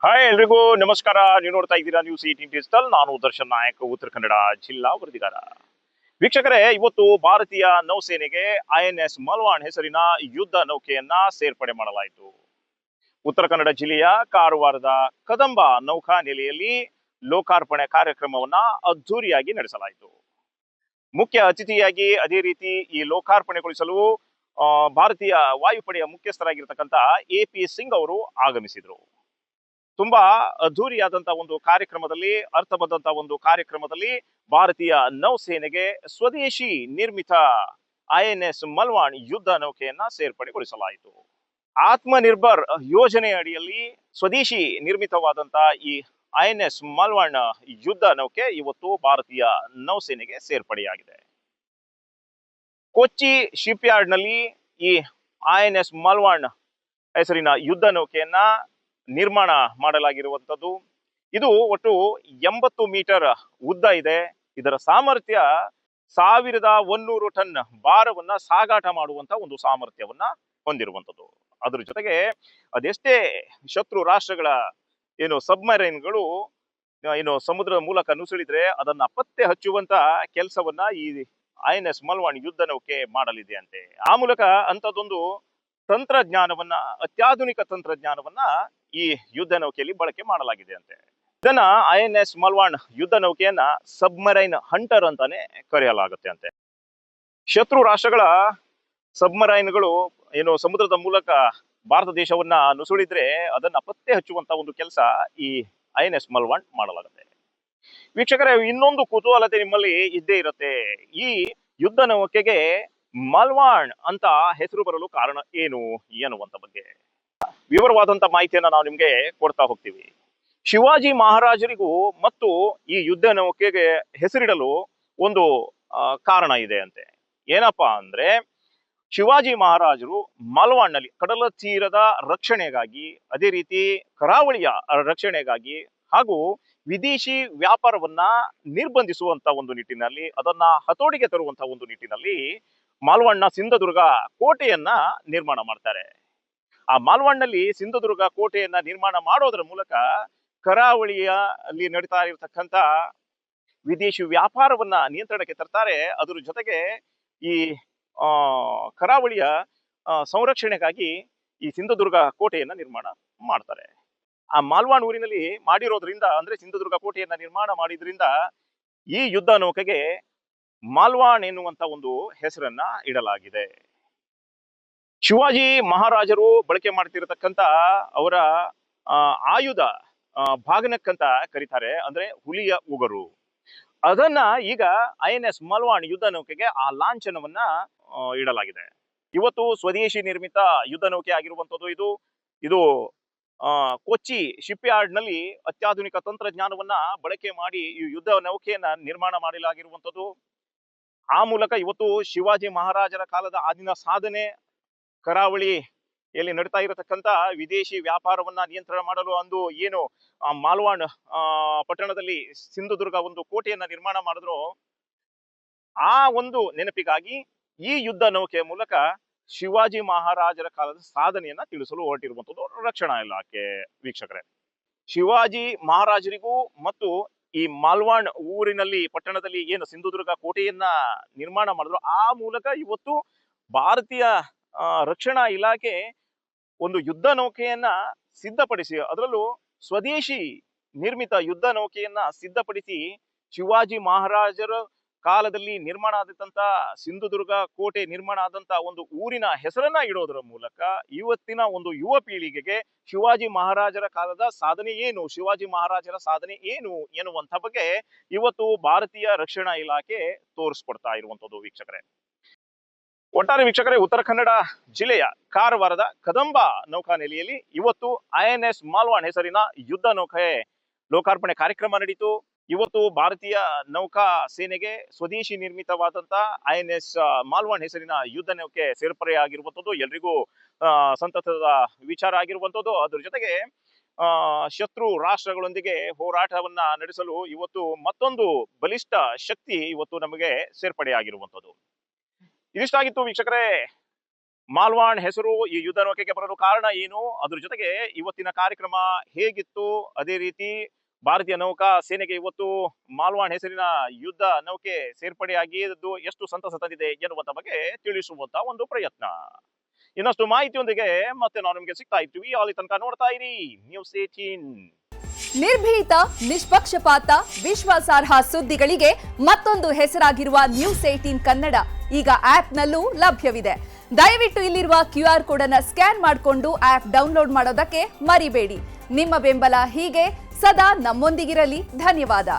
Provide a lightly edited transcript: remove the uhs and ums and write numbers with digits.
Hi ಎಲ್ರಿಗೂ ನಮಸ್ಕಾರ. ನೀವು ನೋಡ್ತಾ ಇದ್ದೀರಾ ನ್ಯೂಸ್ 18 ಡಿಜಿಟಲ್. ನಾನು ದರ್ಶನ್ ನಾಯಕ್, ಉತ್ತರ ಕನ್ನಡ ಜಿಲ್ಲಾ ವರದಿಗಾರ. ವೀಕ್ಷಕರೇ, ಇವತ್ತು ಭಾರತೀಯ ನೌಸೇನೆಗೆ INS ಮಲ್ವಾನ್ ಹೆಸರಿನ ಯುದ್ಧ ನೌಕೆಯನ್ನ ಸೇರ್ಪಡೆ ಮಾಡಲಾಯಿತು. ಉತ್ತರ ಕನ್ನಡ ಜಿಲ್ಲೆಯ ಕಾರವಾರದ ಕದಂಬ ನೌಕಾ ನೆಲೆಯಲ್ಲಿ ಲೋಕಾರ್ಪಣೆ ಕಾರ್ಯಕ್ರಮವನ್ನ ಅದ್ದೂರಿಯಾಗಿ ನಡೆಸಲಾಯಿತು. ಮುಖ್ಯ ಅತಿಥಿಯಾಗಿ ಅದೇ ರೀತಿ ಈ ಲೋಕಾರ್ಪಣೆಗೊಳಿಸಲು ಭಾರತೀಯ ವಾಯುಪಡೆಯ ಮುಖ್ಯಸ್ಥರಾಗಿರ್ತಕ್ಕಂಥ AP ಸಿಂಗ್ ಅವರು ಆಗಮಿಸಿದ್ರು. ತುಂಬಾ ಅದ್ದೂರಿಯಾದಂತಹ ಒಂದು ಕಾರ್ಯಕ್ರಮದಲ್ಲಿ, ಅರ್ಥಬದ್ಧಂತಹ ಒಂದು ಕಾರ್ಯಕ್ರಮದಲ್ಲಿ ಭಾರತೀಯ ನೌಸೇನೆಗೆ ಸ್ವದೇಶಿ ನಿರ್ಮಿತ INS ಮಲ್ವಾನ್ ಯುದ್ಧ ನೌಕೆಯನ್ನ ಸೇರ್ಪಡೆಗೊಳಿಸಲಾಯಿತು. ಆತ್ಮನಿರ್ಭರ್ ಯೋಜನೆ ಅಡಿಯಲ್ಲಿ ಸ್ವದೇಶಿ ನಿರ್ಮಿತವಾದಂತಹ ಈ INS ಮಲ್ವಾನ್ ಯುದ್ಧ ನೌಕೆ ಇವತ್ತು ಭಾರತೀಯ ನೌಸೇನೆಗೆ ಸೇರ್ಪಡೆಯಾಗಿದೆ. ಕೊಚ್ಚಿ ಶಿಪ್ ಯಾರ್ಡ್ ನಲ್ಲಿ ಈ INS ಮಲ್ವಾನ್ ಹೆಸರಿನ ಯುದ್ಧ ನೌಕೆಯನ್ನ ನಿರ್ಮಾಣ ಮಾಡಲಾಗಿರುವಂತದ್ದು. ಇದು ಒಟ್ಟು 80 ಮೀಟರ್ ಉದ್ದ ಇದೆ. ಇದರ ಸಾಮರ್ಥ್ಯ 1100 ಟನ್ ಭಾರವನ್ನ ಸಾಗಾಟ ಮಾಡುವಂತ ಒಂದು ಸಾಮರ್ಥ್ಯವನ್ನ ಹೊಂದಿರುವಂತದ್ದು. ಅದ್ರ ಜೊತೆಗೆ ಅದೆಷ್ಟೇ ಶತ್ರು ರಾಷ್ಟ್ರಗಳ ಸಬ್ಮರೈನ್ಗಳು ಸಮುದ್ರದ ಮೂಲಕ ನುಸುಳಿದ್ರೆ ಅದನ್ನ ಪತ್ತೆ ಹಚ್ಚುವಂತ ಕೆಲಸವನ್ನ ಈ INS ಮಲ್ವಾನ್ ಯುದ್ಧ ನೌಕೆ ಮಾಡಲಿದೆ ಅಂತೆ. ಆ ಮೂಲಕ ಅಂತದೊಂದು ತಂತ್ರಜ್ಞಾನವನ್ನ, ಅತ್ಯಾಧುನಿಕ ತಂತ್ರಜ್ಞಾನವನ್ನ ಈ ಯುದ್ಧ ನೌಕೆಯಲ್ಲಿ ಬಳಕೆ ಮಾಡಲಾಗಿದೆ ಅಂತೆ. ಇದನ್ನ INS ಮಲ್ವಾನ್ ಯುದ್ಧ ನೌಕೆಯನ್ನ ಸಬ್ಮರೈನ್ ಹಂಟರ್ ಅಂತಾನೆ ಕರೆಯಲಾಗುತ್ತೆ ಅಂತೆ. ಶತ್ರು ರಾಷ್ಟ್ರಗಳ ಸಬ್ಮರೈನ್ಗಳು ಸಮುದ್ರದ ಮೂಲಕ ಭಾರತ ದೇಶವನ್ನ ನುಸುಳಿದ್ರೆ ಅದನ್ನ ಪತ್ತೆ ಹಚ್ಚುವಂತ ಒಂದು ಕೆಲಸ ಈ INS ಮಲ್ವಾನ್ ಮಾಡಲಾಗುತ್ತೆ. ವೀಕ್ಷಕರೇ, ಇನ್ನೊಂದು ಕುತೂಹಲತೆ ನಿಮ್ಮಲ್ಲಿ ಇದ್ದೇ ಇರುತ್ತೆ. ಈ ಯುದ್ಧ ನೌಕೆಗೆ ಮಲ್ವಾನ್ ಅಂತ ಹೆಸರು ಬರಲು ಕಾರಣ ಏನು ಎನ್ನುವಂತ ಬಗ್ಗೆ ವಿವರವಾದಂತ ಮಾಹಿತಿಯನ್ನ ನಾವು ನಿಮ್ಗೆ ಕೊಡ್ತಾ ಹೋಗ್ತೀವಿ. ಶಿವಾಜಿ ಮಹಾರಾಜರಿಗೂ ಮತ್ತು ಈ ಯುದ್ಧ ನೌಕೆಗೆ ಹೆಸರಿಡಲು ಒಂದು ಕಾರಣ ಇದೆ ಅಂತೆ. ಏನಪ್ಪಾ ಅಂದ್ರೆ, ಶಿವಾಜಿ ಮಹಾರಾಜರು ಮಲ್ವಾನ್ ನಲ್ಲಿ ಕಡಲ ತೀರದ ರಕ್ಷಣೆಗಾಗಿ, ಅದೇ ರೀತಿ ಕರಾವಳಿಯ ರಕ್ಷಣೆಗಾಗಿ ಹಾಗೂ ವಿದೇಶಿ ವ್ಯಾಪಾರವನ್ನ ನಿರ್ಬಂಧಿಸುವಂತ ಒಂದು ನಿಟ್ಟಿನಲ್ಲಿ, ಅದನ್ನ ಹತೋಟಿಗೆ ತರುವಂತ ಒಂದು ನಿಟ್ಟಿನಲ್ಲಿ ಮಾಲ್ವಾಡ್ನ ಸಿಂಧದುರ್ಗ ಕೋಟೆಯನ್ನ ನಿರ್ಮಾಣ ಮಾಡ್ತಾರೆ. ಆ ಮಾಲ್ವಾಡ್ನಲ್ಲಿ ಸಿಂಧದುರ್ಗ ಕೋಟೆಯನ್ನ ನಿರ್ಮಾಣ ಮಾಡೋದ್ರ ಮೂಲಕ ಕರಾವಳಿಯಲ್ಲಿ ನಡೀತಾ ಇರತಕ್ಕಂತ ವಿದೇಶಿ ವ್ಯಾಪಾರವನ್ನ ನಿಯಂತ್ರಣಕ್ಕೆ ತರ್ತಾರೆ. ಅದ್ರ ಜೊತೆಗೆ ಈ ಕರಾವಳಿಯ ಸಂರಕ್ಷಣೆಗಾಗಿ ಈ ಸಿಂಧದುರ್ಗ ಕೋಟೆಯನ್ನ ನಿರ್ಮಾಣ ಮಾಡ್ತಾರೆ. ಆ ಮಾಲ್ವಾನ್ ಊರಿನಲ್ಲಿ ಮಾಡಿರೋದ್ರಿಂದ, ಅಂದ್ರೆ ಸಿಂಧದುರ್ಗ ಕೋಟೆಯನ್ನ ನಿರ್ಮಾಣ ಮಾಡಿದ್ರಿಂದ ಈ ಯುದ್ಧ ನೌಕೆಗೆ ಮಾಲ್ವಾನ್ ಎನ್ನುವಂತ ಒಂದು ಹೆಸರನ್ನ ಇಡಲಾಗಿದೆ. ಶಿವಾಜಿ ಮಹಾರಾಜರು ಬಳಕೆ ಮಾಡ್ತಿರತಕ್ಕಂತ ಅವರ ಆಯುಧ ಭಾಗನಕ್ ಅಂತ ಕರೀತಾರೆ, ಅಂದ್ರೆ ಹುಲಿಯ ಉಗುರು. ಅದನ್ನ ಈಗ INS ಮಲ್ವಾನ್ ಯುದ್ಧ ನೌಕೆಗೆ ಆ ಲಾಂಛನವನ್ನ ಇಡಲಾಗಿದೆ. ಇವತ್ತು ಸ್ವದೇಶಿ ನಿರ್ಮಿತ ಯುದ್ಧ ನೌಕೆ ಆಗಿರುವಂತದ್ದು ಇದು. ಇದು ಕೊಚ್ಚಿ ಶಿಪ್ ಯಾರ್ಡ್ ನಲ್ಲಿ ಅತ್ಯಾಧುನಿಕ ತಂತ್ರಜ್ಞಾನವನ್ನ ಬಳಕೆ ಮಾಡಿ ಈ ಯುದ್ಧ ನೌಕೆಯನ್ನ ನಿರ್ಮಾಣ ಮಾಡಲಾಗಿರುವಂತದ್ದು. ಆ ಮೂಲಕ ಇವತ್ತು ಶಿವಾಜಿ ಮಹಾರಾಜರ ಕಾಲದ ಆದಿನ ಸಾಧನೆ, ಕರಾವಳಿಯಲ್ಲಿ ನಡೀತಾ ಇರತಕ್ಕಂತ ವಿದೇಶಿ ವ್ಯಾಪಾರವನ್ನ ನಿಯಂತ್ರಣ ಮಾಡಲು ಅಂದು ಮಾಲ್ವಾನ್ ಪಟ್ಟಣದಲ್ಲಿ ಸಿಂಧುದುರ್ಗ ಒಂದು ಕೋಟೆಯನ್ನ ನಿರ್ಮಾಣ ಮಾಡಿದ್ರು, ಆ ಒಂದು ನೆನಪಿಗಾಗಿ ಈ ಯುದ್ಧ ನೌಕೆಯ ಮೂಲಕ ಶಿವಾಜಿ ಮಹಾರಾಜರ ಕಾಲದ ಸಾಧನೆಯನ್ನ ತಿಳಿಸಲು ಹೊರಟಿರುವಂತದ್ದು ರಕ್ಷಣಾ ಇಲಾಖೆ. ವೀಕ್ಷಕರೇ, ಶಿವಾಜಿ ಮಹಾರಾಜರಿಗೂ ಮತ್ತು ಈ ಮಾಲ್ವಾನ್ ಊರಿನಲ್ಲಿ, ಪಟ್ಟಣದಲ್ಲಿ ಸಿಂಧುದುರ್ಗ ಕೋಟೆಯನ್ನ ನಿರ್ಮಾಣ ಮಾಡಿದ್ರು, ಆ ಮೂಲಕ ಇವತ್ತು ಭಾರತೀಯ ರಕ್ಷಣಾ ಇಲಾಖೆ ಒಂದು ಯುದ್ಧ ನೌಕೆಯನ್ನ ಸಿದ್ಧಪಡಿಸಿ, ಅದರಲ್ಲೂ ಸ್ವದೇಶಿ ನಿರ್ಮಿತ ಯುದ್ಧ ನೌಕೆಯನ್ನ ಸಿದ್ಧಪಡಿಸಿ ಶಿವಾಜಿ ಮಹಾರಾಜರ ಕಾಲದಲ್ಲಿ ನಿರ್ಮಾಣ ಆದಂತ ಸಿಂಧುದುರ್ಗ ಕೋಟೆ ನಿರ್ಮಾಣ ಆದಂತ ಒಂದು ಊರಿನ ಹೆಸರನ್ನ ಇಡೋದರ ಮೂಲಕ ಇವತ್ತಿನ ಒಂದು ಯುವ ಪೀಳಿಗೆಗೆ ಶಿವಾಜಿ ಮಹಾರಾಜರ ಕಾಲದ ಸಾಧನೆ ಏನು, ಶಿವಾಜಿ ಮಹಾರಾಜರ ಸಾಧನೆ ಏನು ಎನ್ನುವಂತ ಬಗ್ಗೆ ಇವತ್ತು ಭಾರತೀಯ ರಕ್ಷಣಾ ಇಲಾಖೆ ತೋರಿಸ್ಕೊಡ್ತಾ ಇರುವಂತದ್ದು. ವೀಕ್ಷಕರೇ, ಒಟ್ಟಾರೆ ವೀಕ್ಷಕರೇ, ಉತ್ತರ ಕನ್ನಡ ಜಿಲ್ಲೆಯ ಕಾರವಾರದ ಕದಂಬ ನೌಕಾನೆಲೆಯಲ್ಲಿ ಇವತ್ತು INS ಮಲ್ವಾನ್ ಹೆಸರಿನ ಯುದ್ಧ ನೌಕೆ ಲೋಕಾರ್ಪಣೆ ಕಾರ್ಯಕ್ರಮ ನಡೀತು. ಇವತ್ತು ಭಾರತೀಯ ನೌಕಾ ಸೇನೆಗೆ ಸ್ವದೇಶಿ ನಿರ್ಮಿತವಾದಂತ INS ಮಲ್ವಾನ್ ಹೆಸರಿನ ಯುದ್ಧ ನೌಕೆ ಸೇರ್ಪಡೆಯಾಗಿರುವಂತದ್ದು ಎಲ್ರಿಗೂ ಸಂತಸದ ವಿಚಾರ ಆಗಿರುವಂತದ್ದು. ಅದ್ರ ಜೊತೆಗೆ ಶತ್ರು ರಾಷ್ಟ್ರಗಳೊಂದಿಗೆ ಹೋರಾಟವನ್ನ ನಡೆಸಲು ಇವತ್ತು ಮತ್ತೊಂದು ಬಲಿಷ್ಠ ಶಕ್ತಿ ಇವತ್ತು ನಮಗೆ ಸೇರ್ಪಡೆಯಾಗಿರುವಂತದ್ದು. ಇದಿಷ್ಟಾಗಿತ್ತು ವೀಕ್ಷಕರೇ. ಮಾಲ್ವಾನ್ ಹೆಸರು ಈ ಯುದ್ಧ ನೌಕೆಗೆ ಬರಲು ಕಾರಣ ಏನು, ಅದ್ರ ಜೊತೆಗೆ ಇವತ್ತಿನ ಕಾರ್ಯಕ್ರಮ ಹೇಗಿತ್ತು, ಅದೇ ರೀತಿ ಭಾರತೀಯ ನೌಕಾ ಸೇನೆಗೆ ಇವತ್ತು ಮಾಲ್ವಾನ್ ಹೆಸರಿನ ಯುದ್ಧ ನೌಕೆ ಸೇರ್ಪಡೆಯಾಗಿದ್ದು ಎಷ್ಟು ಸಂತಸ ತಂದಿದೆ ಎನ್ನುವಂತ ಬಗ್ಗೆ ತಿಳಿಸುವಂತ ಒಂದು ಪ್ರಯತ್ನ. ಇನ್ನಷ್ಟು ಮಾಹಿತಿಯೊಂದಿಗೆ ಮತ್ತೆ ನಾವು ನಿಮಗೆ ಸಿಗ್ತಾ ಇರ್ತೀವಿ. ಅಲ್ಲಿ ತನಕ ನೋಡ್ತಾ ಇರಿ ನ್ಯೂಸ್ 18. ನಿರ್ಭೀತ, ನಿಷ್ಪಕ್ಷಪಾತ, ವಿಶ್ವಾಸಾರ್ಹ ಸುದ್ದಿಗಳಿಗೆ ಮತ್ತೊಂದು ಹೆಸರಾಗಿರುವ ನ್ಯೂಸ್ 18 ಕನ್ನಡ ಈಗ ಆಪ್ನಲ್ಲೂ ಲಭ್ಯವಿದೆ. ದಯವಿಟ್ಟು ಇಲ್ಲಿರುವ QR ಕೋಡ್ ಅನ್ನು ಸ್ಕ್ಯಾನ್ ಮಾಡಿಕೊಂಡು ಆಪ್ ಡೌನ್ಲೋಡ್ ಮಾಡೋದಕ್ಕೆ ಮರಿಬೇಡಿ. ನಿಮ್ಮ ಬೆಂಬಲ ಹೀಗೆ ಸದಾ ನಮ್ಮೊಂದಿಗಿರಲಿ. ಧನ್ಯವಾದ.